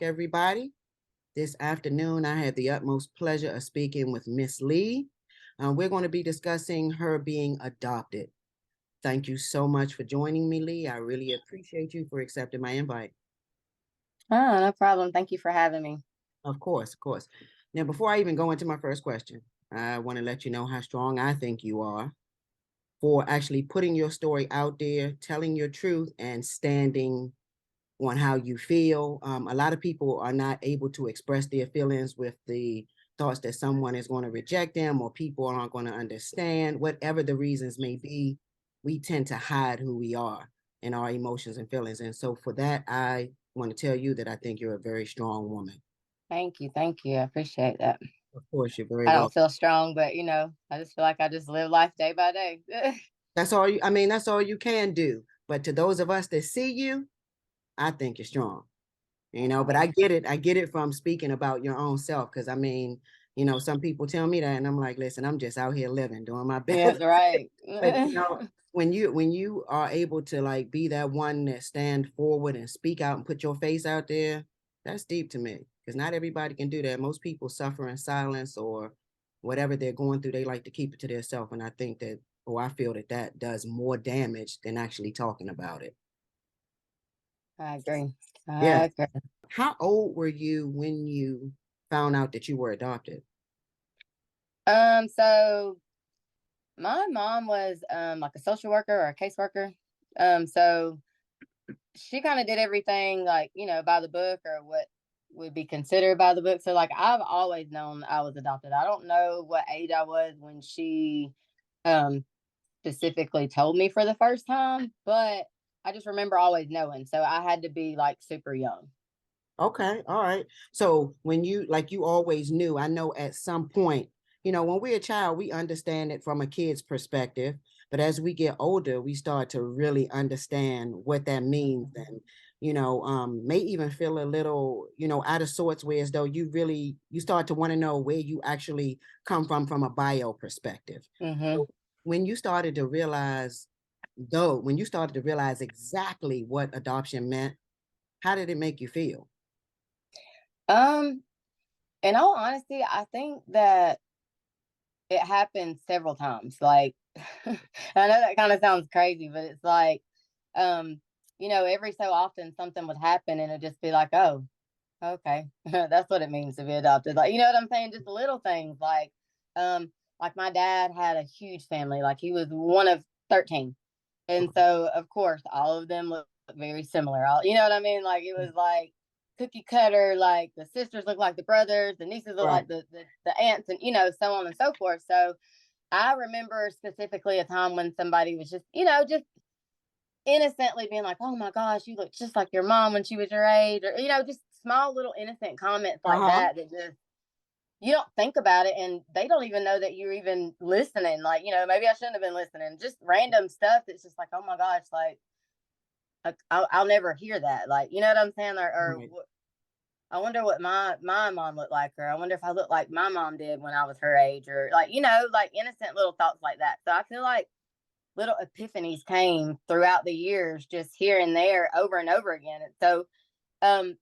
everybody. This afternoon, I had the utmost pleasure of speaking with Miss Leigh. We're going to be discussing her being adopted. Thank you so much for joining me, Leigh. I really appreciate you for accepting my invite. Oh, no problem. Thank you for having me. Of course, of course. Now, before I even go into my first question, I want to let you know how strong I think you are for actually putting your story out there, telling your truth, and standing on how you feel. A lot of people are not able to express their feelings with the thoughts that someone is going to reject them or people aren't going to understand. Whatever the reasons may be, we tend to hide who we are and our emotions and feelings. And so for that, I want to tell you that I think you're a very strong woman. Thank you. Thank you. I appreciate that. Of course, you're very I welcome. don't feel strong, but I just feel like I just live life day by day. That's all you, I mean, that's all you can do. But to those of us that see you, I think you're strong. But I get it. I get it from speaking about your own self. Cause I mean, some people tell me that and I'm like, listen, I'm just out here living, doing my Yeah, best. right. But when you are able to like be that one that stand forward and speak out and put your face out there, that's deep to me. Because not everybody can do that. Most people suffer in silence or whatever they're going through, they like to keep it to themselves. And I think that, or I feel that that does more damage than actually talking about it. I agree. Yeah. I agree. How old were you when you found out that you were adopted? So my mom was like a social worker or a caseworker. So she kind of did everything like, by the book or what would be considered by the book. So like I've always known I was adopted. I don't know what age I was when she um specifically told me for the first time, but I just remember always knowing. So I had to be like super young. Okay, all right. So when you like you always knew, I know at some point, when we're a child, we understand it from a kid's perspective, but as we get older, we start to really understand what that means and may even feel a little, out of sorts where as though you start to want to know where you actually come from a bio perspective. Mm-hmm. So when you started to realize when you started to realize exactly what adoption meant, how did it make you feel? Um, in all honesty, I think that it happened several times. Like, I know that kind of sounds crazy, but it's like, um, every so often something would happen and it'd just be like, oh, okay, that's what it means to be adopted. Like, you know what I'm saying? Just little things like my dad had a huge family. Like he was one of 13. And so of course all of them look very similar. You know what I mean? Like it was like cookie cutter, like the sisters look like the brothers, the nieces look Right. like the aunts, and so on and so forth. So I remember specifically a time when somebody was just innocently being like, "Oh my gosh, you look just like your mom when she was your age," or just small little innocent comments like Uh-huh. that just you don't think about it, and they don't even know that you're even listening. Like, maybe I shouldn't have been listening. Just random stuff that's just like, oh my gosh, like I'll never hear that. Like, you know what I'm saying? Or Right. I wonder what my mom looked like, or I wonder if I looked like my mom did when I was her age, or like like innocent little thoughts like that. So I feel like little epiphanies came throughout the years, just here and there, over and over again. And so, um,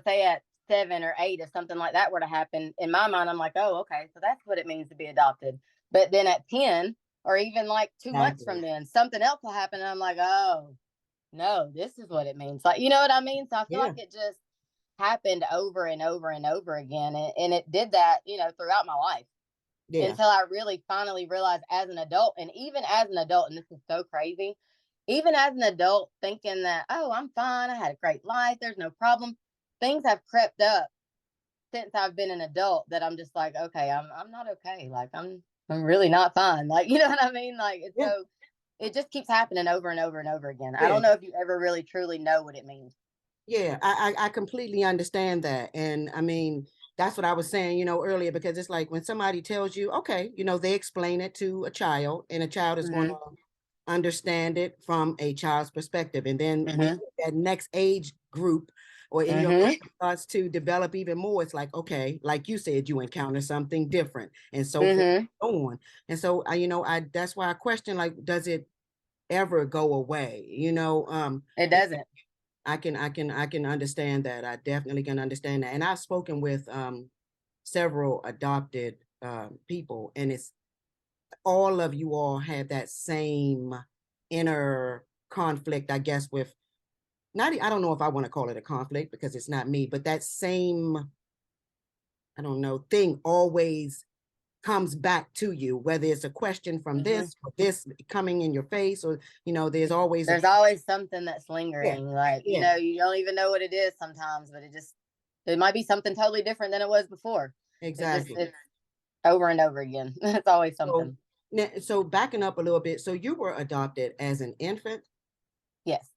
say at 7 or 8, if something like that were to happen, in my mind, I'm like, oh, okay, so that's what it means to be adopted. But then at 10, or even like 2 months from Exactly. then, something else will happen, and I'm like, oh no, this is what it means. Like, you know what I mean? So I feel like Yeah. it just happened over and over and over again, and it did that, throughout my life Yeah. until I really finally realized as an adult, and even as an adult, and this is so crazy, even as an adult, thinking that, oh, I'm fine, I had a great life, there's no problem. Things have crept up since I've been an adult that I'm just like, okay, I'm not okay. Like I'm really not fine. Like, you know what I mean? Like it's Yeah. so it just keeps happening over and over and over again. I Yeah. don't know if you ever really truly know what it means. Yeah. I completely understand that. And I mean, that's what I was saying, earlier, because it's like when somebody tells you, okay, they explain it to a child and a child is going to Mm-hmm. understand it from a child's perspective. And then when Mm-hmm. that next age group or in your Mm-hmm. mind starts to develop even more, it's like, okay, like you said, you encounter something different and so forth Mm-hmm. and so on. And so I that's why I question, like, does it ever go away? It doesn't. I can understand that. I definitely can understand that. And I've spoken with several adopted people, and it's all of you all have that same inner conflict, I guess, with not, I don't know if I want to call it a conflict because it's not me, but that same, I don't know, thing always comes back to you, whether it's a question from Hmm. this or this coming in your face, or there's always a There's always something that's yeah, lingering, like, yeah, you don't even know what it is sometimes, but it might be something totally different than it was before. exactly. It's over and over again. It's always So something. so backing up a little bit, so you were adopted as an infant. Yes.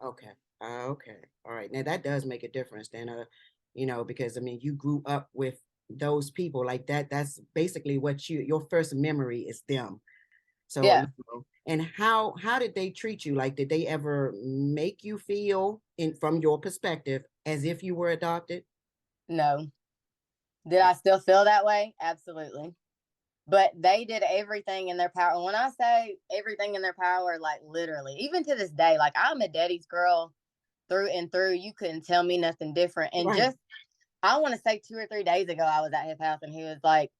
Okay. Okay. All right. Now that does make a difference then, because I mean you grew up with those people like that. That's basically what your first memory is them. So, Yeah. and how did they treat you? Like, did they ever make you feel in from your perspective as if you were adopted? No. Did I still feel that way? Absolutely. But they did everything in their power. And when I say everything in their power, like literally, even to this day, like I'm a daddy's girl through and through. You couldn't tell me nothing different. And Right. just, I want to say 2 or 3 days ago, I was at his house and he was like,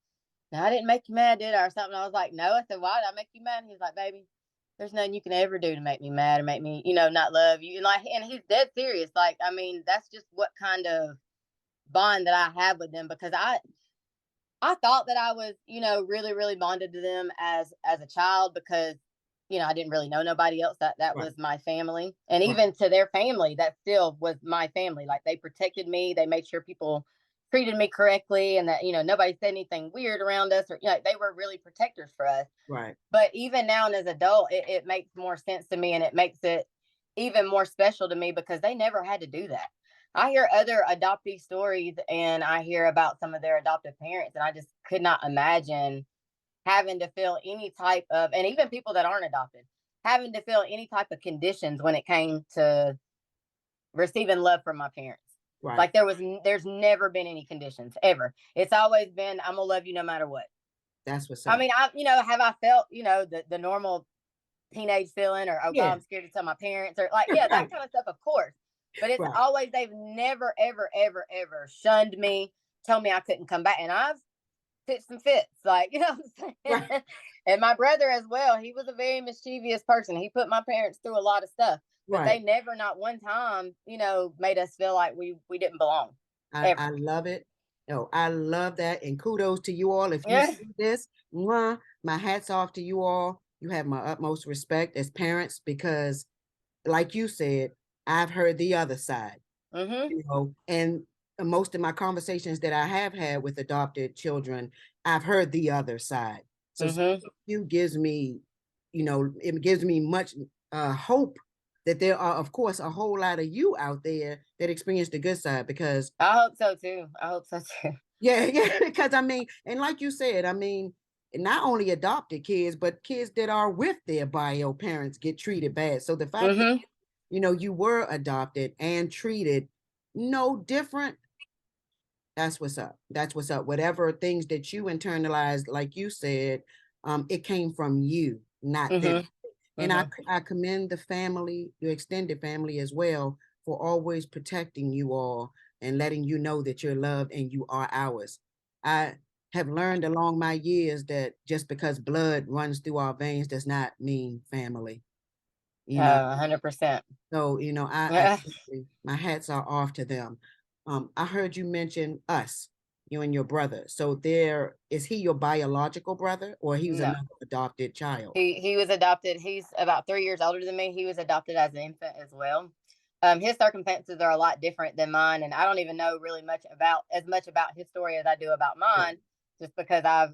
"No, I didn't make you mad, did I?" Or something. I was like, "No." I said, "Why did I make you mad?" And he was like, "Baby, there's nothing you can ever do to make me mad or make me, not love you." And like, and he's dead serious. Like, I mean, that's just what kind of bond that I have with them because I thought that I was, really, really bonded to them as a child because, I didn't really know nobody else. That Right. was my family. And Right. even to their family, that still was my family. Like they protected me. They made sure people treated me correctly and that, nobody said anything weird around us or they were really protectors for us. Right. But even now and as an adult, it makes more sense to me and it makes it even more special to me because they never had to do that. I hear other adoptee stories and I hear about some of their adoptive parents, and I just could not imagine having to feel any type of, and even people that aren't adopted, having to feel any type of conditions when it came to receiving love from my parents. Right. Like there's never been any conditions ever. It's always been, I'm gonna love you no matter what. That's what's I up. mean, have I felt, the normal teenage feeling or, oh God, Yeah. I'm scared to tell my parents or like, Yeah. yeah, that Right. kind of stuff, of course. But it's Right. always, they've never, ever, ever, ever shunned me, told me I couldn't come back. And I've pitched some fits, like, what I'm Right. saying? And my brother as well, he was a very mischievous person. He put my parents through a lot of stuff, but they Right. never, not one time, made us feel like we didn't belong I ever. love it. No, I love that. And kudos to you all. If you Yeah. see this, mwah, my hat's off to you all. You have my utmost respect as parents because, like you said, I've heard the other side, Mm-hmm. and most of my conversations that I have had with adopted children, I've heard the other side. So Mm-hmm. you gives me, it gives me much hope that there are, of course, a whole lot of you out there that experience the good side because I hope so too. I hope so too. yeah, yeah, because I mean, and like you said, I mean, not only adopted kids, but kids that are with their bio parents get treated bad. So the fact that Mm-hmm. you were adopted and treated no different, that's what's up. That's what's up. Whatever things that you internalized, like you said, it came from you, not them. Mm-hmm. And I Mm-hmm. I commend the family, your extended family as well, for always protecting you all and letting you know that you're loved and you are ours. I have learned along my years that just because blood runs through our veins does not mean family. You know, 100%. so I Yeah. my hats are off to them. I heard you mention us, you and your brother. So there is he your biological brother or he was No. another adopted child? He was adopted. He's about 3 years older than me. He was adopted as an infant as well. His circumstances are a lot different than mine, and I don't even know really much about his story as I do about Right. mine, just because I've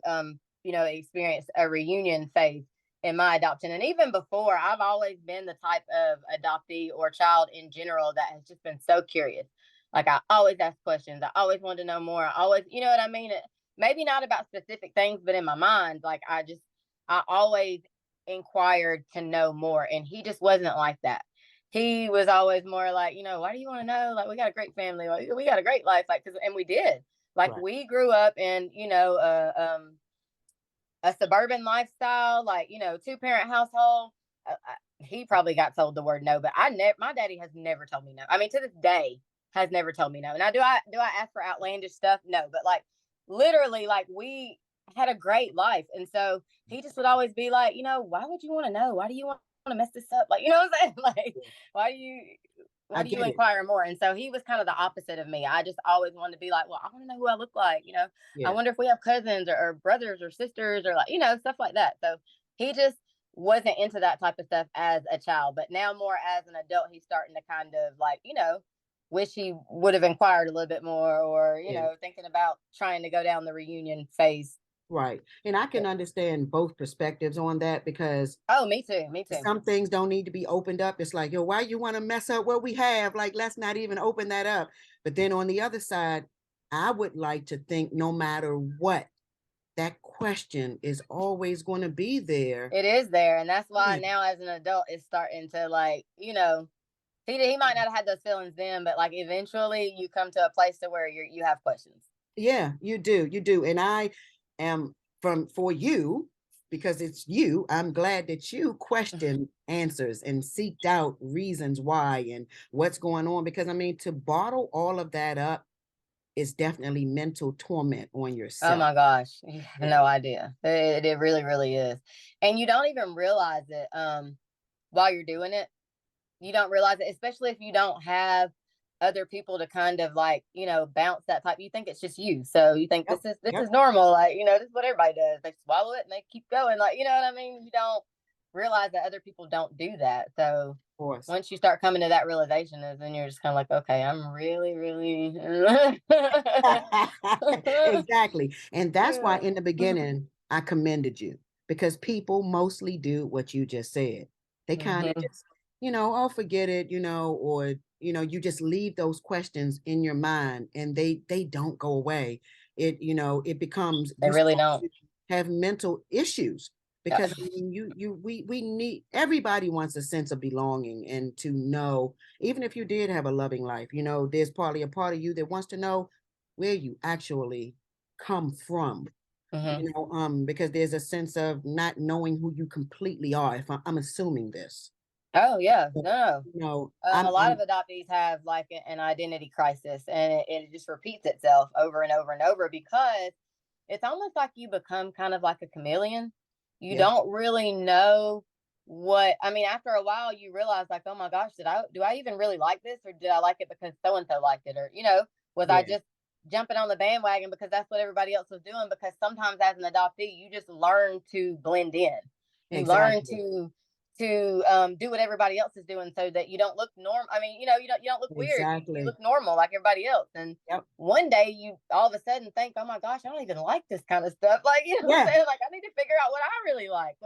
experienced a reunion phase in my adoption, and even before, I've always been the type of adoptee or child in general that has just been so curious. Like I always ask questions. I always wanted to know more. I always, you know what I mean. Maybe not about specific things, but in my mind, like I always inquired to know more. And he just wasn't like that. He was always more like, why do you want to know? Like, we got a great family. Like, we got a great life. Like, and we did. Like, Right. we grew up in, a suburban lifestyle, like, 2-parent household. he probably got told the word no, but I never. My daddy has never told me no. I mean, to this day, has never told me no. Now, do I ask for outlandish stuff? No, but like literally, like we had a great life, and so he just would always be like, why would you want to know? Why do you want to mess this up? Like, you know what I'm saying? Like, Yeah. why do you? Why I do you get it. inquire more? And so he was kind of the opposite of me. I just always wanted to be like, well, I want to know who I look like. I Yeah. wonder if we have cousins or brothers or sisters or like, stuff like that. So he just wasn't into that type of stuff as a child. But now, more as an adult, he's starting to kind of like, wish he would have inquired a little bit more or, Yeah. thinking about trying to go down the reunion phase. Right. And I can understand both perspectives on that because Oh, me too. Me too. some things don't need to be opened up. It's like, yo, why you want to mess up what we have? Like, let's not even open that up. But then on the other side, I would like to think no matter what, that question is always going to be there. It is there. And that's why Yeah. now as an adult, it's starting to like, he might not have had those feelings then, but like eventually you come to a place to where you have questions. Yeah, you do. You do. And I am for you, because it's you, I'm glad that you question answers and seeked out reasons why and what's going on. Because I mean, to bottle all of that up is definitely mental torment on Oh yourself. my gosh, you have Yeah. no idea. It really, really is. And you don't even realize it while you're doing it. You don't realize it, especially if you don't have other people to kind of like, bounce that type. You think it's just you. So you think Yep. this is Yep. normal. Like, this is what everybody does. They swallow it and they keep going. Like, you know what I mean? You don't realize that other people don't do that. So Of course. once you start coming to that realization, is then you're just kind of like, okay, I'm really, really Exactly. And that's why yeah. in the beginning, I commended you because people mostly do what you just said. They kind of Hmm. just, oh, forget it, or, you just leave those questions in your mind and they don't go away. It becomes, They you really start don't. to have mental issues Yeah. because I mean, we need, everybody wants a sense of belonging and to know, even if you did have a loving life, there's probably a part of you that wants to know where you actually come from, Hmm. because there's a sense of not knowing who you completely are. If I'm assuming this, Oh yeah, but, no, no. A lot of I'm adoptees have like an identity crisis, and it just repeats itself over and over and over because it's almost like you become kind of like a chameleon. You yeah, don't really know what I mean. After a while, you realize like, oh my gosh, do I even really like this, or did I like it because so and so liked it, or was I yeah, just jumping on the bandwagon because that's what everybody else was doing? Because sometimes as an adoptee, you just learn to blend in. You learn exactly, to do what everybody else is doing so that you don't look normal. I mean, you don't look weird. You exactly. look normal like everybody else. And Yep. one day you all of a sudden think, oh my gosh, I don't even like this kind of stuff. Like, you know what I'm Yeah, saying? Like, I need to figure out what I really like.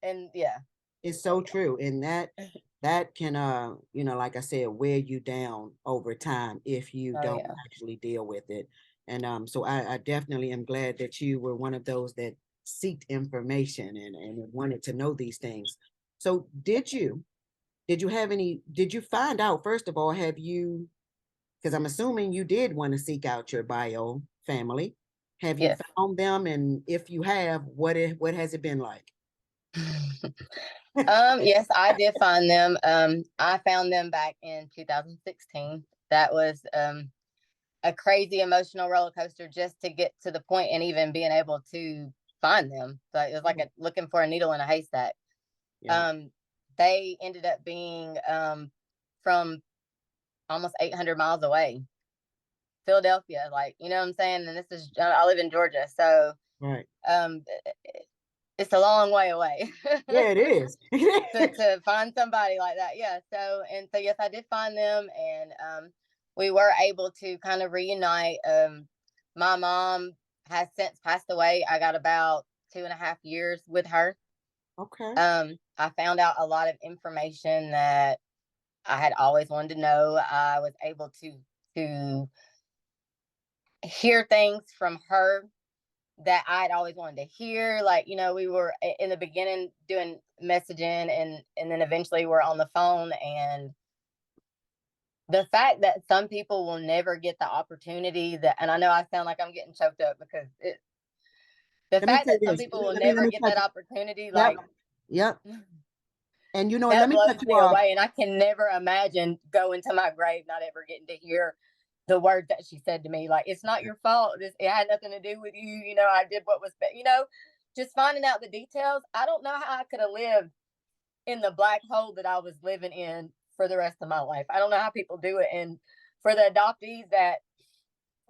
And yeah. it's So so true. And that can like I said, wear you down over time if you oh don't yeah. actually deal with it. And so I definitely am glad that you were one of those that seeked information and wanted to know these things. So did you find out, first of all, have you, because I'm assuming you did want to seek out your bio family. Have you Yes. found them? And if you have, what has it been like? Yes, I did find them. I found them back in 2016. That was a crazy emotional roller coaster just to get to the point and even being able to find them. So it was like looking for a needle in a haystack. Yeah. Um, they ended up being from almost 800 miles away, Philadelphia. Like, you know what I'm saying? And I live in Georgia, so Right. um, it's a long way away Yeah, it is. to find somebody like that. Yeah. So yes, I did find them, and we were able to kind of reunite. My mom has since passed away. I got about 2.5 years with her. Okay. I found out a lot of information that I had always wanted to know. I was able to hear things from her that I'd always wanted to hear. Like, we were in the beginning doing messaging, and then eventually we're on the phone. And the fact that some people will never get the opportunity that, and I know I sound like I'm getting choked up because the Let me fact say that some this. people will Let me never get touch that it. opportunity, Yep. like, Yep. And you know, let That me blows cut you me off. away, and I can never imagine going to my grave not ever getting to hear the words that she said to me. Like, it's not your fault. It had nothing to do with you. You know, I did what was, you know, just finding out the details. I don't know how I could have lived in the black hole that I was living in for the rest of my life. I don't know how people do it. And for the adoptees that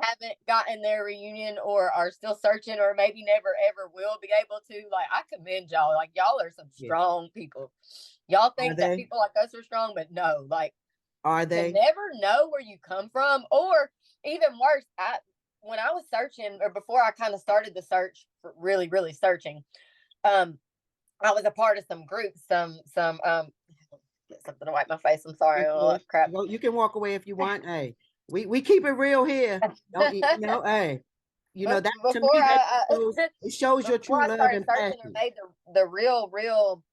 haven't gotten their reunion or are still searching or maybe never ever will be able to, like, I commend y'all. Like, y'all are some Yeah. strong people. Y'all Are think that they? people like us are strong, but no, like, Are to they? never know where you come from, or even worse, when I was searching, or before I kind of started the search for really, really searching, um, I was a part of some groups, get something to wipe my face. I'm sorry. Of Oh course. crap. You can walk away if you want. Hey, we keep it real here. Don't you know? Hey, you know But that to before me that I it shows your before true I love started and searching or passion. made the real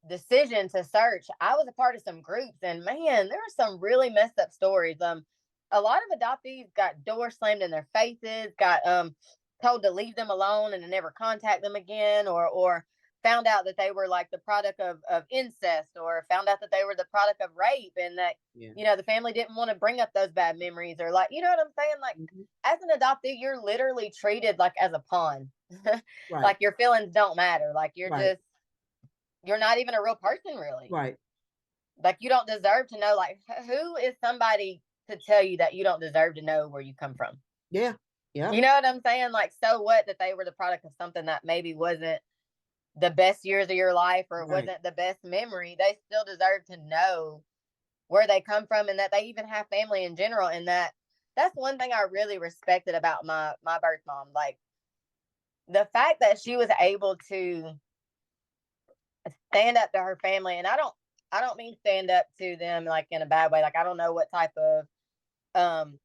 decision to search, I was a part of some groups, and man, there were some really messed up stories. A lot of adoptees got doors slammed in their faces, got told to leave them alone and to never contact them again, or found out that they were like the product of incest, or found out that they were the product of rape, and that, Yeah. you know, the family didn't want to bring up those bad memories, or, like, you know what I'm saying, like, Mhm. as an adoptee you're literally treated like as a pawn. Right. Like, your feelings don't matter, like, Right. you're not even a real person, really. Right. Like, you don't deserve to know. Like, who is somebody to tell you that you don't deserve to know where you come from? Yeah. Yep. You know what I'm saying? Like, so what that they were the product of something that maybe wasn't the best years of your life, or it Right. wasn't the best memory. They still deserve to know where they come from, and that they even have family in general. And that's one thing I really respected about my birth mom. Like, the fact that she was able to stand up to her family. And I don't mean stand up to them like in a bad way. Like, I don't know what type of um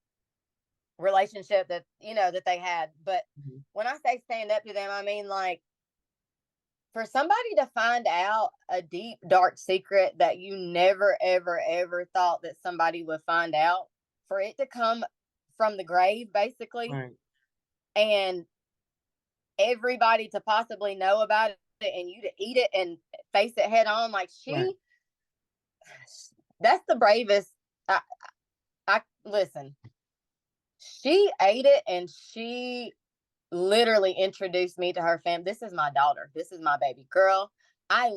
relationship that, you know, that they had, but Mhm. when I say stand up to them, I mean, like, for somebody to find out a deep dark secret that you never ever ever thought that somebody would find out, for it to come from the grave basically, Right. and everybody to possibly know about it, and you to eat it and face it head on, like, Right. that's the bravest. I listen. She ate it, and she literally introduced me to her family. This is my daughter. This is my baby girl. I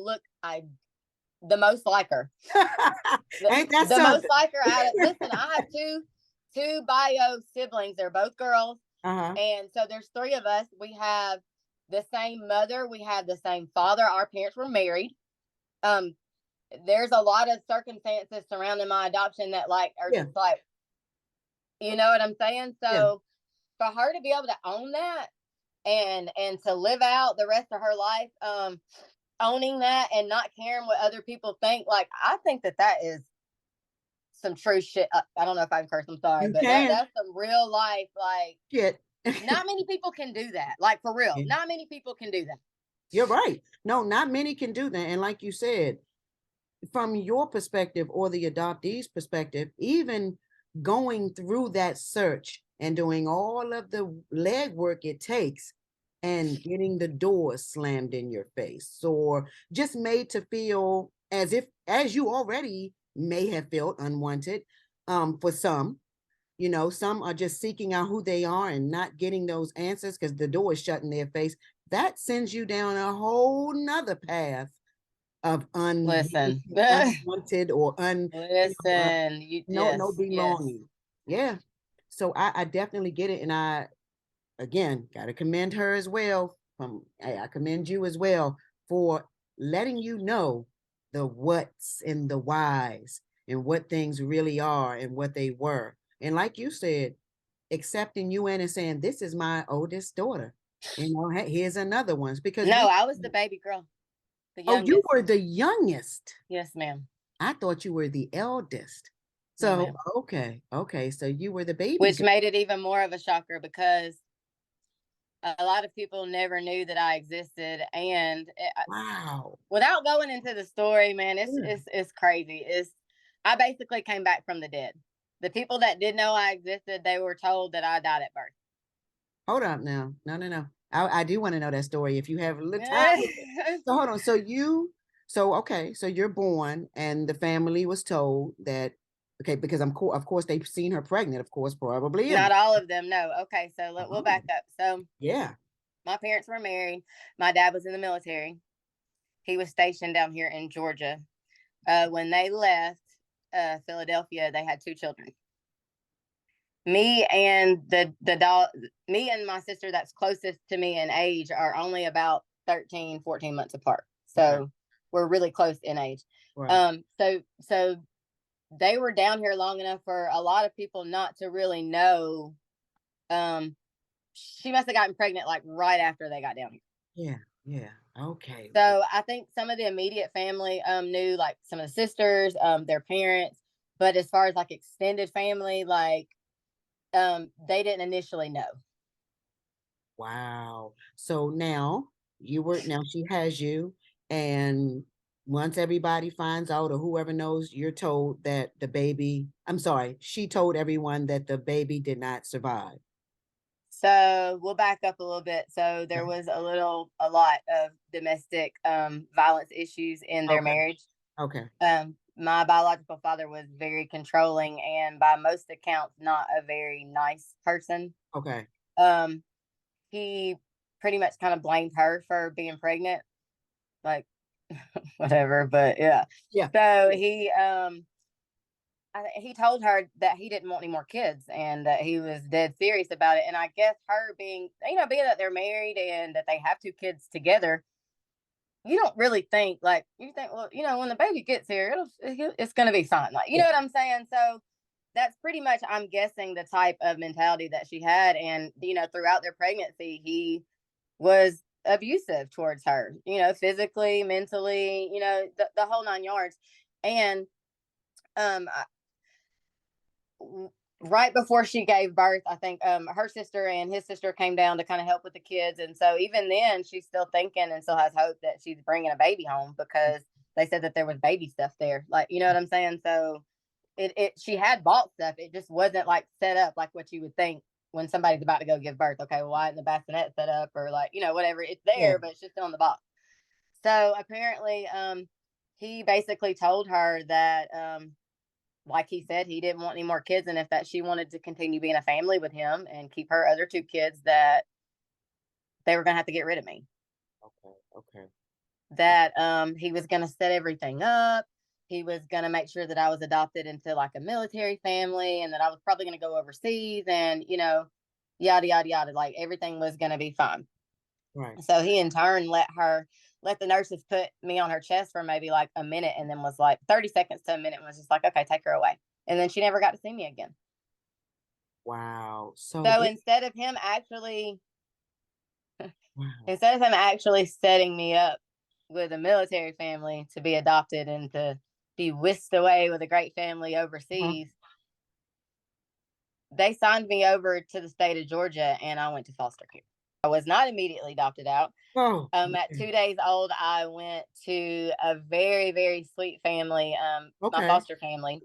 the most like her. The, Ain't that the most something? like her out of, listen, I have two bio siblings. They're both girls. Uh-huh. And so there's three of us. We have the same mother, we have the same father. Our parents were married. Um, there's a lot of circumstances surrounding my adoption that, like, are Yeah. just like, you know what I'm saying? Yeah. So for her to be able to own that, and to live out the rest of her life owning that and not caring what other people think, like, I think that is some true shit. I don't know if I can curse, I'm sorry, You but can. that's some real life, like, Shit. not many people can do that. Like, for real, Yeah. not many people can do that. You're right. No, not many can do that. And like you said, from your perspective or the adoptee's perspective, even going through that search and doing all of the legwork it takes and getting the door slammed in your face or just made to feel as if, as you already may have felt unwanted, for some, you know, some are just seeking out who they are and not getting those answers because the door is shut in their face. That sends you down a whole nother path of Listen. unwanted or you know, Listen, you, no yes, yes. belonging. Yeah. So I definitely get it. And I, again, got to commend her as well. I commend you as well for letting you know the what's and the whys and what things really are and what they were. And like you said, accepting you in and saying, this is my oldest daughter. You know, here's another one. Because No, we, I was the baby girl, the oh, you youngest. were the youngest. Yes, ma'am. I thought you were the eldest. No, So, ma'am. okay, okay. So you were the baby Which girl. made it even more of a shocker, because a lot of people never knew that I existed. And Wow. without going into the story, man, it's Yeah. it's it's crazy. It's I basically came back from the dead. The people that did know I existed, they were told that I died at birth. Hold up now. No, no, no. I do want to know that story if you have a little time with it. So hold on. So you So, okay, so you're born and the family was told that, okay, because of course they've seen her pregnant, of course, probably. Not all of them, no. Okay, so we'll Oh, back up. So yeah. my parents were married. My dad was in the military. He was stationed down here in Georgia. When they left Philadelphia, they had two children. Me and the dog, me and my sister that's closest to me in age are only about 13, 14 months apart. Okay. So we're really close in age. Right. So they were down here long enough for a lot of people not to really know. Um, she must have gotten pregnant like right after they got down here. Yeah. Yeah. Okay. So I think some of the immediate family knew, like some of the sisters, their parents, but as far as like extended family, like they didn't initially know. Wow. So now she has you, and once everybody finds out or whoever knows, you're told that I'm sorry, she told everyone that the baby did not survive. So we'll back up a little bit. So there Okay. was a lot of domestic violence issues in their Okay. marriage. Okay. My biological father was very controlling and, by most accounts, not a very nice person. Okay. Um, he pretty much kind of blamed her for being pregnant, like whatever. But yeah, Yeah. so he told her that he didn't want any more kids and that he was dead serious about it. And I guess her being, being that they're married and that they have two kids together, you don't really think like you think, well, when the baby gets here, it's going to be fine. Like, you Yeah. know what I'm saying? So that's pretty much, I'm guessing, the type of mentality that she had. And, throughout their pregnancy, he was abusive towards her, physically, mentally, the whole nine yards. And um, right before she gave birth, I think her sister and his sister came down to kind of help with the kids. And so even then, she's still thinking and still has hope that she's bringing a baby home because they said that there was baby stuff there. Like, you know what I'm saying? So she had bought stuff. It just wasn't like set up like what you would think when somebody's about to go give birth. Okay, well, why isn't the bassinet set up or like, whatever? It's Yeah. there, but it's just still in the box. So apparently, he basically told her that, like he said, he didn't want any more kids, and if that she wanted to continue being a family with him and keep her other two kids, that they were gonna have to get rid of me. Okay. Okay. That he was gonna set everything up. He was gonna make sure that I was adopted into like a military family, and that I was probably gonna go overseas, and yada yada yada. Like everything was gonna be fine. Right. So he in turn let the nurses put me on her chest for maybe like a minute, and then was like 30 seconds to a minute, and was just like, okay, take her away. And then she never got to see me again. Wow. So Wow. instead of him actually setting me up with a military family to be adopted and to be whisked away with a great family Uh-huh. overseas, they signed me over to the state of Georgia, and I went to foster care. I was not immediately adopted out. Oh, At okay. 2 days old, I went to a very, very sweet family, my Okay. foster family,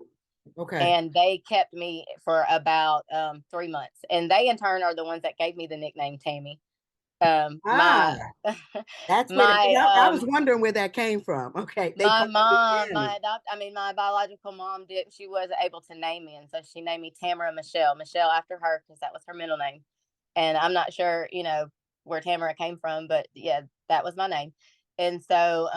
Okay. and they kept me for about 3 months. And they, in turn, are the ones that gave me the nickname Tammy. Ah, My that's where my I was wondering where that came from. Okay. They my called you mom, Tammy. my biological mom did. She wasn't able to name me, and so she named me Tamara Michelle after her because that was her middle name. And I'm not sure, where Tamara came from, but yeah, that was my name. And so,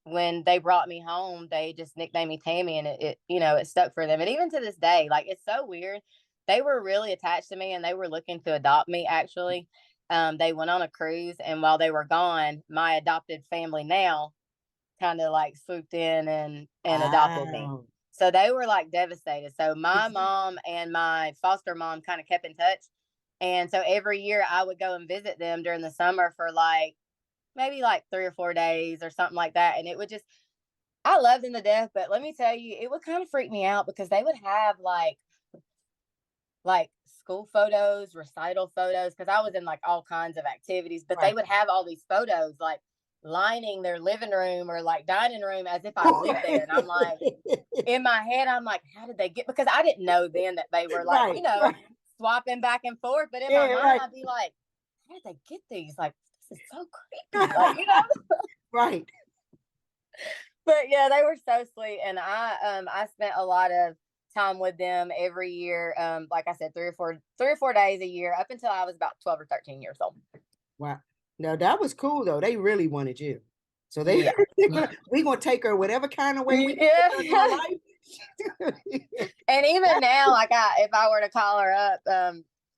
when they brought me home, they just nicknamed me Tammy, and it stuck for them. And even to this day, like it's so weird. They were really attached to me, and they were looking to adopt me. Actually, they went on a cruise, and while they were gone, my adopted family now kind of like swooped in and adopted me. Wow. So they were like devastated. So my Exactly. mom and my foster mom kind of kept in touch. And so every year I would go and visit them during the summer for like maybe like 3 or 4 days or something like that. And it would just, I loved them to death. But let me tell you, it would kind of freak me out because they would have like school photos, recital photos, because I was in like all kinds of activities, but they Right. would have all these photos like lining their living room or like dining room as if I lived there. And I'm like, in my head, I'm like, how did they get? Because I didn't know then that they were like, Right. Right. swapping back and forth. But in my Yeah. mind, Right. I'd be like, how did they get these? Like, this is so creepy. Like, Right. But yeah, they were so sweet, and I spent a lot of time with them every year. Like I said, 3 or 4 days a year up until I was about 12 or 13 years old. Wow. No, that was cool though. They really wanted you. So they Yeah. we gonna take her whatever kind of way we can get Yeah. her in our life. And even now, like if I were to call her up,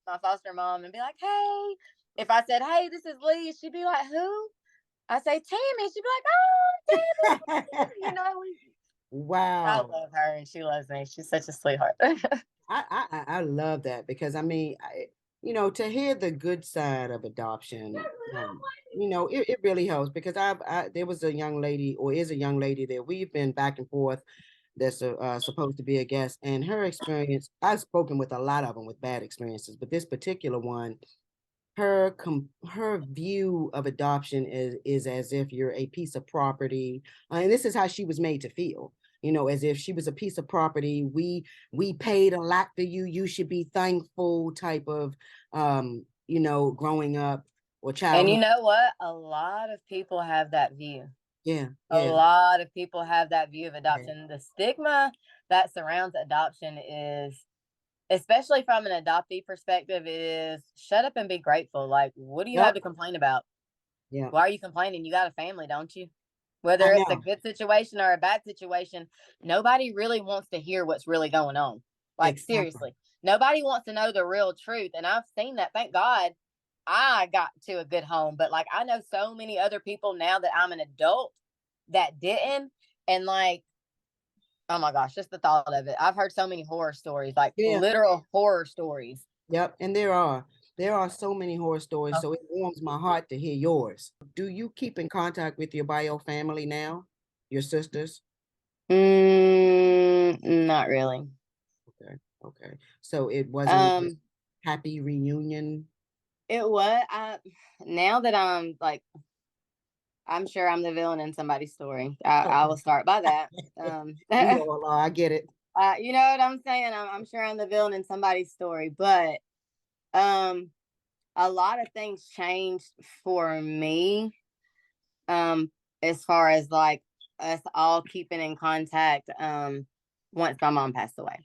my foster mom, and be like, "Hey," if I said, "Hey, this is Leigh," she'd be like, "Who?" I say, "Tammy." She'd be like, "Oh, Tammy." I Wow. love her, and she loves me. She's such a sweetheart. I love that because I mean, to hear the good side of adoption, it really helps because there was a young lady or is a young lady that we've been back and forth that's supposed to be a guest, and her experience, I've spoken with a lot of them with bad experiences, but this particular one, her view of adoption is as if you're a piece of property, and this is how she was made to feel, as if she was a piece of property. We paid a lot for you, you should be thankful type of growing up or And you childhood. know what? A lot of people have that view. Yeah, A yeah, lot of people have that view of yeah. adoption. The stigma that surrounds adoption is, especially from an adoptee perspective, is shut up and be grateful. Like, what do you have Yep, to complain about? yeah. Why are you complaining? You got a family, don't you? I Whether it's a know. good situation or a bad situation, nobody really wants to hear what's really going on. Like, Exactly. seriously, nobody wants to know the real truth. And I've seen that. Thank God I got to a good home. But like, I know so many other people now that I'm an adult that didn't. And like, oh my gosh, just the thought of it. I've heard so many horror stories, like Yeah. literal horror stories. Yep, and there are so many horror stories, so it warms my heart to hear yours. Do you keep in contact with your bio family now? Your sisters? Not really. Okay, okay. So it wasn't a Um, happy reunion. it was I now that I'm like, I'm sure I'm the villain in somebody's story. I will Okay. start by that. We all are, I get it. You know what I'm saying? I'm sure I'm the villain in somebody's story, but um, a lot of things changed for me. Um, as far as like us all keeping in contact. Once my mom passed away.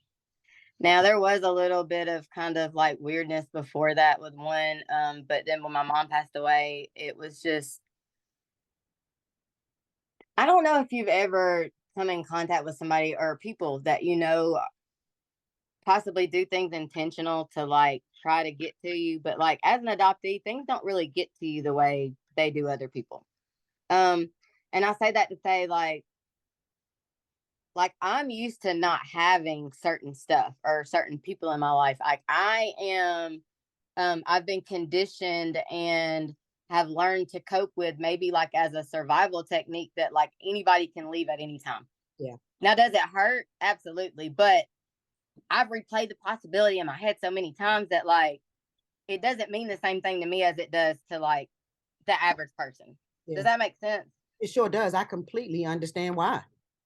Now Okay. there was a little bit of kind of like weirdness before that with one, but then when my mom passed away, it was just, I don't know if you've ever come in contact with somebody or people that possibly do things intentional to like try to get to you, but like as an adoptee, things don't really get to you the way they do other people. Um, and I say that to say like I'm used to not having certain stuff or certain people in my life. Like I am, I've been conditioned and have learned to cope with, maybe like as a survival technique, that like anybody can leave at any time. Yeah. Now, does it hurt? Absolutely. But I've replayed the possibility in my head so many times that like it doesn't mean the same thing to me as it does to like the average person. Does Yeah. that make sense? It sure does. I completely understand why.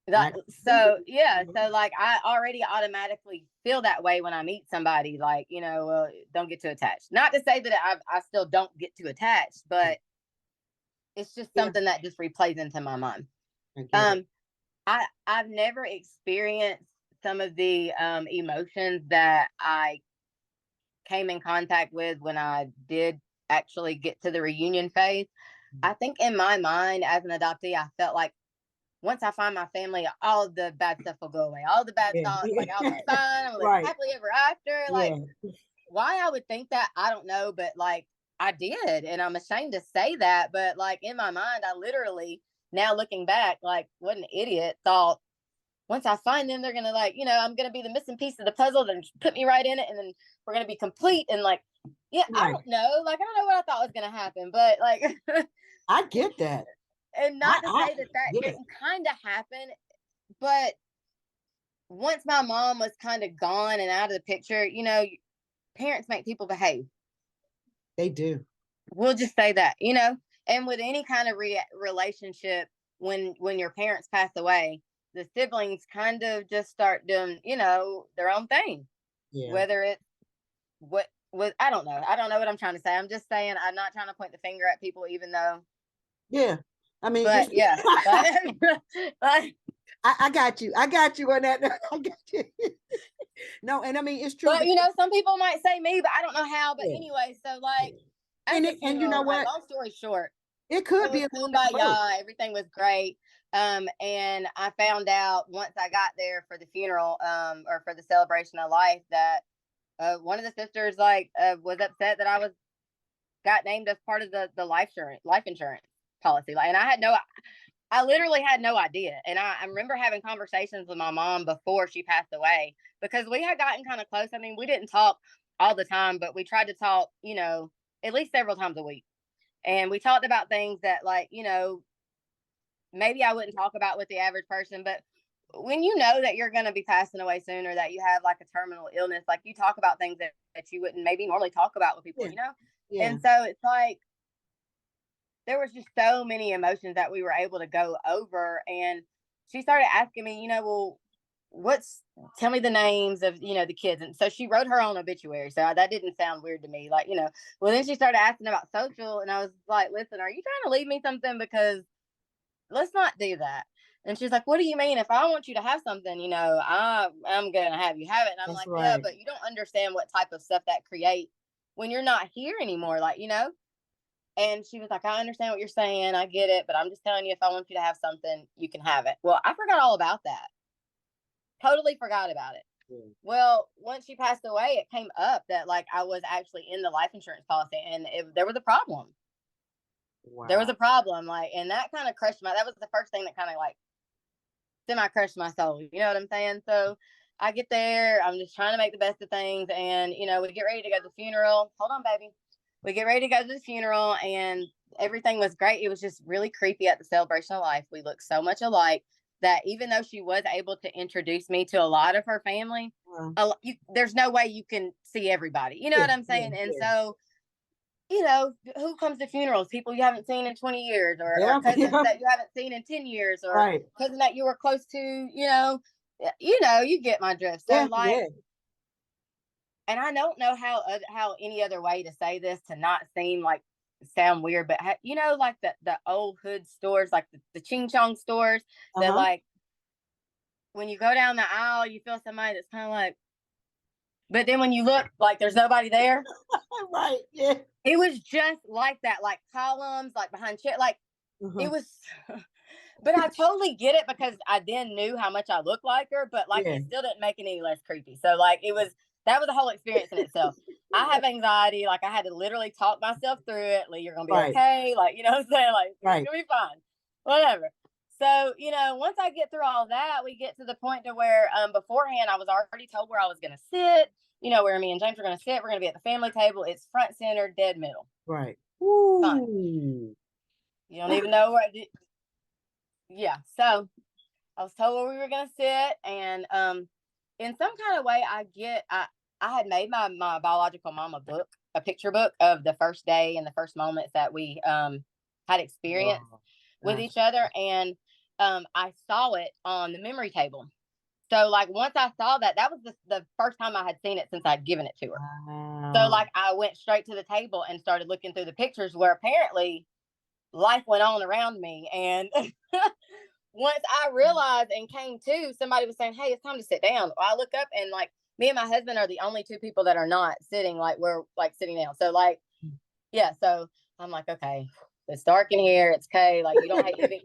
That, I so completely yeah, understand. so like I already automatically feel that way when I meet somebody. Like, well, don't get too attached. Not to say that I still don't get too attached, but it's just Yeah, something that just replays into my mind. I get it. Um, I've never experienced some of the emotions that I came in contact with when I did actually get to the reunion phase. I think in my mind as an adoptee, I felt like once I find my family, all of the bad stuff will go away. All the bad Yeah. thoughts, like I'll Yeah. be fine, I'll live Right. happily ever after. Like, Yeah. why I would think that, I don't know, but like I did. And I'm ashamed to say that. But like in my mind, I literally, now looking back, like what an idiot, thought once I find them, they're gonna like, I'm gonna be the missing piece of the puzzle, then just put me right in it, and then we're gonna be complete. And like, yeah, I Right. don't know. Like, I don't know what I thought was gonna happen, but like, I get that. and not to I say that that yeah. didn't kind of happen, but once my mom was kind of gone and out of the picture, parents make people behave. They do. We'll just say that, and with any kind of relationship, when your parents pass away, the siblings kind of just start doing, their own thing. Yeah. Whether it's what I don't know. I don't know what I'm trying to say. I'm just saying I'm not trying to point the finger at people, even though Yeah. I mean, But yeah, but I got you. I got you on that. I got you. No, and I mean it's true but you because know, some people might say me, but I don't know how. But yeah, anyway, so yeah. like at the And you know funeral, like what? long story short, It it could be was a little bit of both. kumbaya. Everything was great. And I found out once I got there for the funeral, or for the celebration of life, that one of the sisters was upset that I was got named as part of the life insurance policy. Like, and I literally had no idea. And I remember having conversations with my mom before she passed away because we had gotten kind of close. I mean, we didn't talk all the time, but we tried to talk, at least several times a week. And we talked about things that, like, maybe I wouldn't talk about with the average person, but when you know that you're going to be passing away soon, or that you have like a terminal illness, like you talk about things that you wouldn't maybe normally talk about with people, Yeah, you know? yeah. And so it's like, there was just so many emotions that we were able to go over. And she started asking me, well, tell me the names of, the kids. And so she wrote her own obituary. So that didn't sound weird to me. Like, well, then she started asking about social. And I was like, listen, are you trying to leave me something? Because let's not do that. And she's like, what do you mean? If I want you to have something, I'm going to have you have it. And I'm That's like, yeah, right. but you don't understand what type of stuff that creates when you're not here anymore. Like, and she was like, I understand what you're saying. I get it. But I'm just telling you, if I want you to have something, you can have it. Well, I forgot all about that. Totally forgot about it. Yeah. Well, once she passed away, it came up that like I was actually in the life insurance policy, and there was a problem. There was Wow. a problem, like, and that kind of that was the first thing that kind of like semi crushed my soul. You know what I'm saying? So I get there, I'm just trying to make the best of things, and we get ready to go to the funeral. Hold on, baby. We get ready to go to the funeral, and everything was great. It was just really creepy at the celebration of life. We looked so much alike that even though she was able to introduce me to a lot of her family, there's no way you can see everybody. You know Yeah, what I'm yeah, saying? And yeah. so, who comes to funerals? People you haven't seen in 20 years, or Yeah, cousins yeah. that you haven't seen in 10 years, or Right. cousin that you were close to, you get my drift. So Yeah, like, yeah. and I don't know how any other way to say this to not seem like sound weird, but like the old hood stores, like the ching chong stores, that Uh-huh. like when you go down the aisle, you feel somebody that's kind of like, but then when you look, like there's nobody there. Right. Yeah. It was just like that, like columns, like behind chair, like Uh-huh. it was. But I totally get it because I then knew how much I looked like her, but like Yeah. it still didn't make it any less creepy. So like that was a whole experience in itself. I have anxiety, like I had to literally talk myself through it. Leigh, you're gonna be Right. okay. Like, you know what I'm saying? Like, it's Right. gonna be fine. Whatever. So, once I get through all that, we get to the point to where beforehand I was already told where I was gonna sit, where me and James are gonna sit. We're gonna be at the family table. It's front center, dead middle. Right. Fine. Ooh. You don't even know where. Yeah. So I was told where we were gonna sit, and in some kind of way, I had made my biological mom a picture book of the first day and the first moments that we had experienced Wow. with That's each other, and I saw it on the memory table. So like once I saw that, that was the first time I had seen it since I'd given it to her. So wow. like I went straight to the table and started looking through the pictures where apparently life went on around me, and once I realized and came to, somebody was saying, "Hey, it's time to sit down." I look up, and like me and my husband are the only two people that are not sitting, like we're like sitting down. So like, yeah. So I'm like, okay, it's dark in here. It's okay. Like you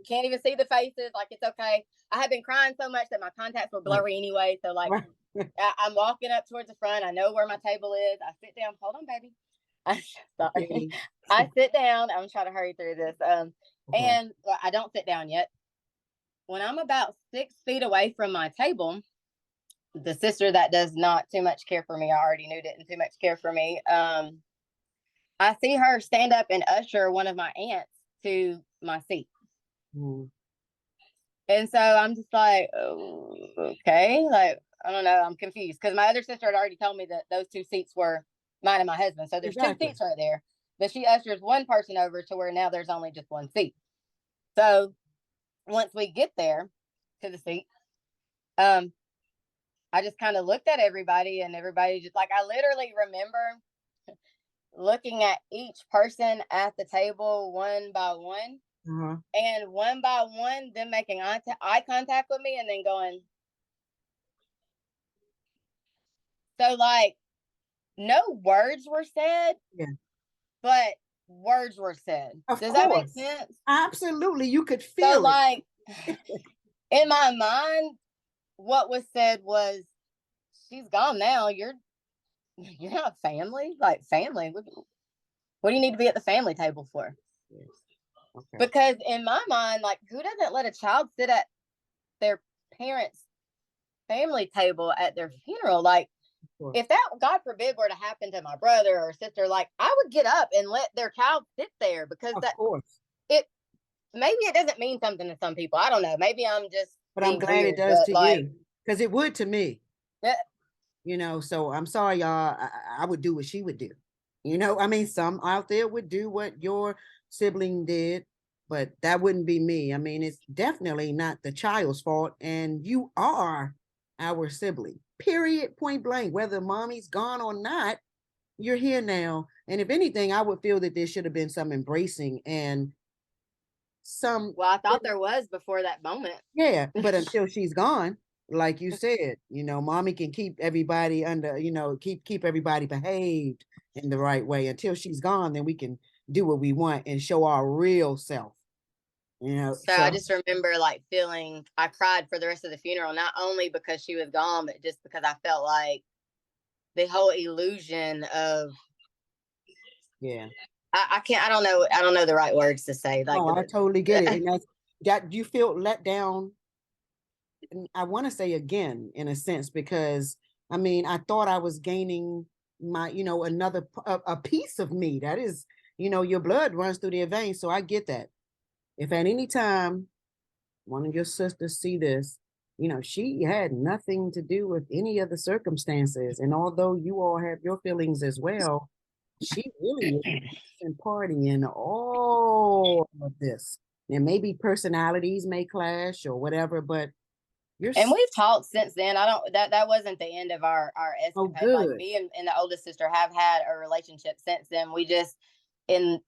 can't even see the faces. Like it's okay. I had been crying so much that my contacts were Right. blurry anyway. So like, Right. I'm walking up towards the front. I know where my table is. I sit down. Hold on, baby. I'm sorry. Okay. I sit down. I'm trying to hurry through this. Okay. And I don't sit down yet. When I'm about 6 feet away from my table, the sister that does not too much care for me, I already knew didn't too much care for me. I see her stand up and usher one of my aunts to my seat. Mm. And so I'm just like, oh, okay. Like, I don't know. I'm confused because my other sister had already told me that those two seats were mine and my husband. So there's two Exactly. seats right there. But she ushers one person over to where now there's only just one seat. So once we get there to the seat, um, I just kind of looked at everybody, and everybody just like, I literally remember looking at each person at the table one by one. Uh-huh. And one by one, them making eye contact with me and then going, so like no words were said, Yeah. but words were said. Of Does that make course. sense? Absolutely. You could So feel it. like in my mind, what was said was, she's gone now. You're not family. Like family. What do you need to be at the family table for? Yes. Okay. Because in my mind, like who doesn't let a child sit at their parents' family table at their funeral? Like Sure. if that, God forbid, were to happen to my brother or sister, like I would get up and let their child sit there because Of that course. it maybe it doesn't mean something to some people. I don't know. Maybe I'm just But I'm being glad it weird, does but to like you. Because it would to me. eh, So I'm sorry, y'all. I would do what she would do. I mean, some out there would do what your sibling did, but that wouldn't be me. I mean, it's definitely not the child's fault, and you are our sibling. Period, point blank. Whether mommy's gone or not, you're here now. And if anything, I would feel that there should have been some embracing and some, well, I thought there was before that moment. yeah, but until she's gone, like you said, mommy can keep everybody under, keep everybody behaved in the right way. Until she's gone, then we can do what we want and show our real self. So I So just remember like feeling I cried for the rest of the funeral, not only because she was gone, but just because I felt like the whole illusion of yeah. I can't I don't know the right words to say. Like Oh, I totally get it. And that's that you feel let down. And I want to say again, in a sense, because I mean, I thought I was gaining my, another a piece of me. That is, your blood runs through their veins. So I get that. If at any time one of your sisters see this, she had nothing to do with any of the circumstances. And although you all have your feelings as well, she really was in party in all of this. And maybe personalities may clash or whatever, but you're and we've talked since then. I don't that wasn't the end of our so escapade. Like good. me and the oldest sister have had a relationship since then. We just in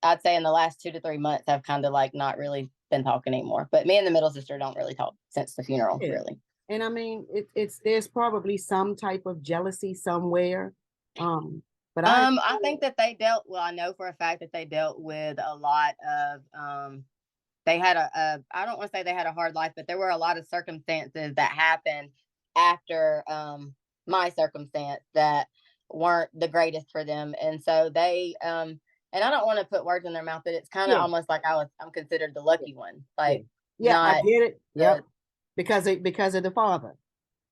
I'd say in the last 2 to 3 months have kind of like not really been talking anymore. But me and the middle sister don't really talk since the funeral, Yeah. really. And I mean, it's there's probably some type of jealousy somewhere. But I think that they dealt well, I know for a fact that they dealt with a lot of they had I don't want to say they had a hard life, but there were a lot of circumstances that happened after my circumstance that weren't the greatest for them. And so they and I don't want to put words in their mouth, but it's kind of yeah, almost like I'm considered the yeah, lucky one. yeah, Like yeah, I not get it. Yep. the Because of the father,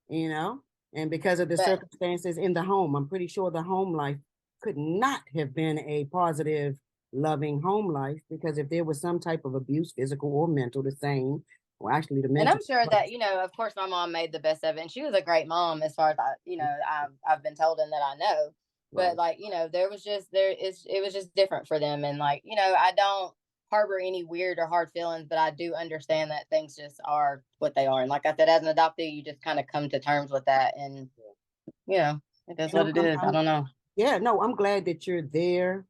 and because of the but circumstances in the home. I'm pretty sure the home life could not have been a positive, loving home life, because if there was some type of abuse, physical or mental, the same, or actually the and mental. I'm sure that, of course my mom made the best of it and she was a great mom as far as I've been told and that I know. But Right. like, there was just it was just different for them. And like, I don't harbor any weird or hard feelings, but I do understand that things just are what they are. And like I said, as an adoptee, you just kind of come to terms with that and it is And what it is. I don't know. yeah, no, I'm glad that you're there.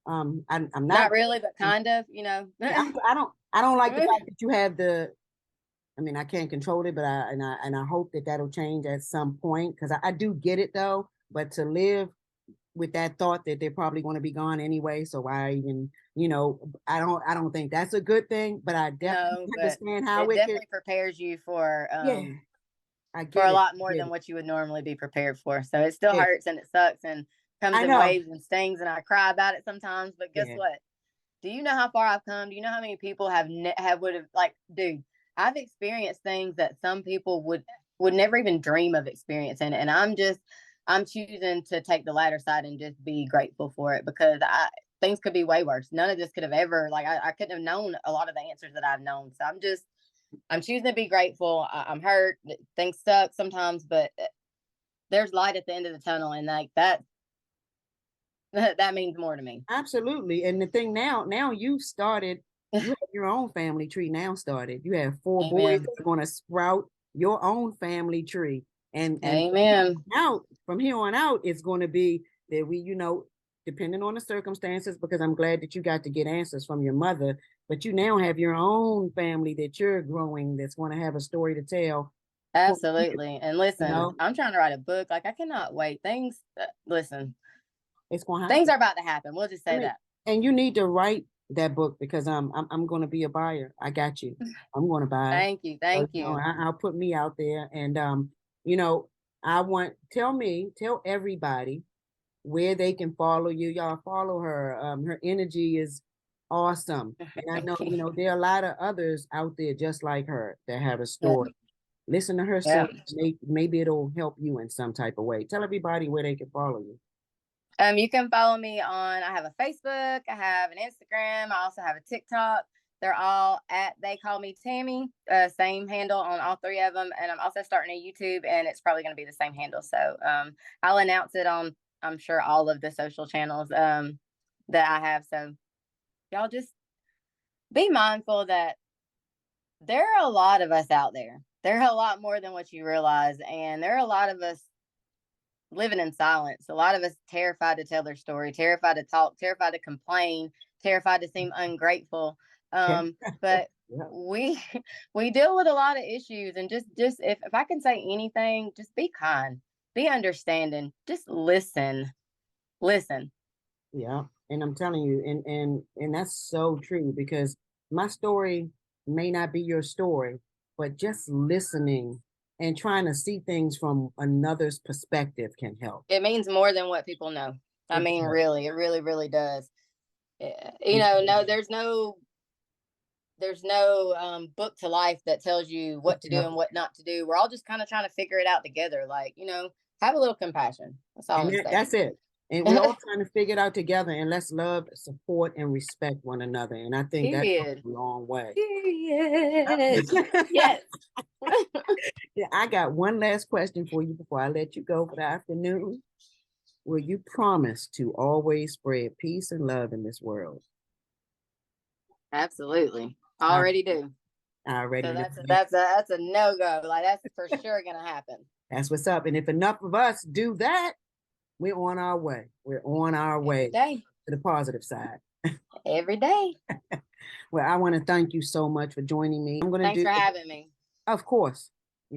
I'm not. Not really, but kind of, Yeah, I don't like the fact that you have the. I mean, I can't control it, but I hope that that'll change at some point, because I do get it though. But to live with that thought that they're probably going to be gone anyway, so I even, I don't think that's a good thing. But I definitely No, but understand how it it could. definitely prepares you Yeah, I for get a it. lot I more get than it. what you would normally be prepared for. So it still Yeah, hurts and it sucks and comes I in know. waves and stings and I cry about it sometimes. But guess Yeah, what? Do you know how far I've come? Do you know how many people have would have like, dude? I've experienced things that some people would never even dream of experiencing, and I'm choosing to take the latter side and just be grateful for it because things could be way worse. None of this could have ever like I couldn't have known a lot of the answers that I've known. So I'm choosing to be grateful. I'm hurt. Things suck sometimes, but there's light at the end of the tunnel, and like that that means more to me. absolutely. And the thing now you've started. You have your own family tree now started. You have 4 boys Amen. that are going to sprout your own family tree, and Amen. out from here on out, it's going to be that depending on the circumstances, because I'm glad that you got to get answers from your mother, but you now have your own family that you're growing that's going to have a story to tell for you, Absolutely. And you listen, know, I'm trying to write a book. Like I cannot wait. Listen, it's going to things happen. are about to happen. We'll just I say mean, that. and you need to write that book because I'm going to be a buyer. I got you. I'm going to buy it. Thank you. So, Thank you. I'll put me out there, and you know, tell everybody where they can follow you. Y'all follow her. Her energy is awesome. And I know, Thank you. there are a lot of others out there just like her that have a Yeah. story. Listen to her Yeah. story. Maybe it'll help you in some type of way. Tell everybody where they can follow you. You can follow me on, I have a Facebook, I have an Instagram, I also have a TikTok. They're all at They Call Me Tammy, same handle on all three of them. And I'm also starting a YouTube, and it's probably going to be the same handle. So I'll announce it on, I'm sure, all of the social channels that I have. So y'all just be mindful that there are a lot of us out there. There are a lot more than what you realize. And there are a lot of us living in silence. A lot of us terrified to tell their story, terrified to talk, terrified to complain, terrified to seem ungrateful. Okay. But Yeah. we we deal with a lot of issues, and just if I can say anything, just be kind, be understanding, just listen, listen. Yeah. And I'm telling you, and that's so true because my story may not be your story, but just listening and trying to see things from another's perspective can help. It means more than what people know. I It mean, does. really, it really, really does. You It know, does. no, there's no book to life that tells you what to do Yeah. and what not to do. We're all just kind of trying to figure it out together. Like, have a little compassion. That's all And I'm saying. that's it. And we're all trying to figure it out together, and let's love, support, and respect one another. And I think that goes Period. a long way. Period. Yes. Yeah, I got one last question for you before I let you go for the afternoon. Will you promise to always spread peace and love in this world? Absolutely. I, Already do. I already So know. that's a no go. Like that's for sure gonna happen. That's what's up. And if enough of us do that, we're on our way. We're on our Every way day. to the positive side. Every day. Well, I want to thank you so much for joining me. I'm going to Thanks do, for having me. of course.